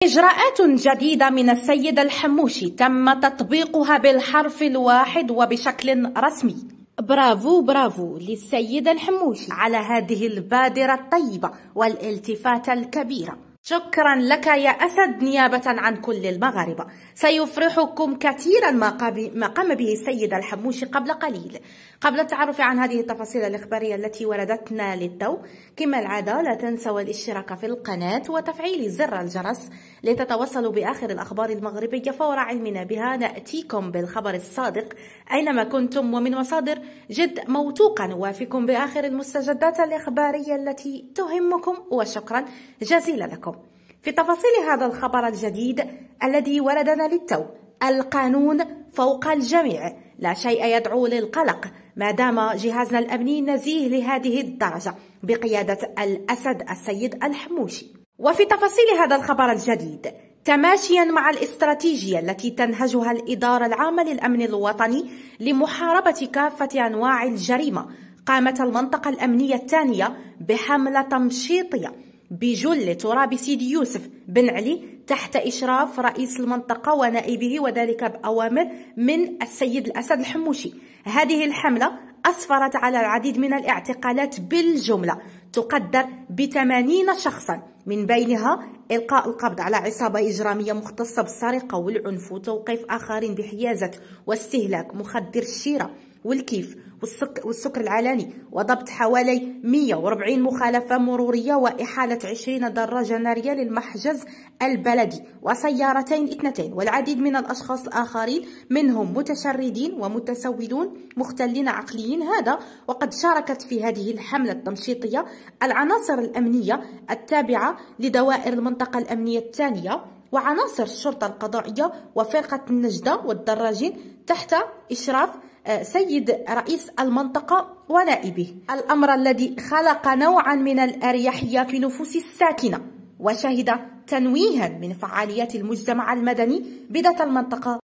إجراءات جديدة من السيد الحموشي تم تطبيقها بالحرف الواحد وبشكل رسمي. برافو برافو للسيد الحموشي على هذه البادرة الطيبة والالتفاتة الكبيرة. شكرا لك يا أسد نيابة عن كل المغاربة. سيفرحكم كثيرا ما قام به السيد الحموشي قبل قليل. قبل التعرف عن هذه التفاصيل الإخبارية التي وردتنا للتو، كما العادة لا تنسوا الاشتراك في القناة وتفعيل زر الجرس لتتوصلوا بآخر الأخبار المغربية فور علمنا بها. نأتيكم بالخبر الصادق أينما كنتم ومن مصادر جد موثوقة، نوافيكم بآخر المستجدات الإخبارية التي تهمكم، وشكرا جزيلا لكم. في تفاصيل هذا الخبر الجديد الذي وردنا للتو، القانون فوق الجميع، لا شيء يدعو للقلق ما دام جهازنا الأمني نزيه لهذه الدرجة بقيادة الأسد السيد الحموشي. وفي تفاصيل هذا الخبر الجديد، تماشيا مع الاستراتيجية التي تنهجها الإدارة العامة للأمن الوطني لمحاربة كافة أنواع الجريمة، قامت المنطقة الأمنية الثانية بحملة تمشيطية بجل تراب سيدي يوسف بن علي تحت إشراف رئيس المنطقة ونائبه، وذلك بأوامر من السيد الأسد الحموشي. هذه الحملة أسفرت على العديد من الاعتقالات بالجملة تقدر ب80 شخصا، من بينها إلقاء القبض على عصابة إجرامية مختصة بالسرقة والعنف وتوقيف آخرين بحيازة واستهلاك مخدر الشيرة والكيف والسكر العلني، وضبط حوالي 140 مخالفة مرورية، وإحالة 20 دراجة نارية للمحجز البلدي وسيارتين 2، والعديد من الأشخاص الآخرين منهم متشردين ومتسولون مختلين عقليين. هذا وقد شاركت في هذه الحملة التمشيطية العناصر الأمنية التابعة لدوائر المنطقة الأمنية الثانية وعناصر الشرطة القضائية وفرقة النجدة والدراجين تحت إشراف سيد رئيس المنطقة ونائبه، الأمر الذي خلق نوعا من الأريحية في نفوس الساكنة وشهد تنويها من فعاليات المجتمع المدني بذات المنطقة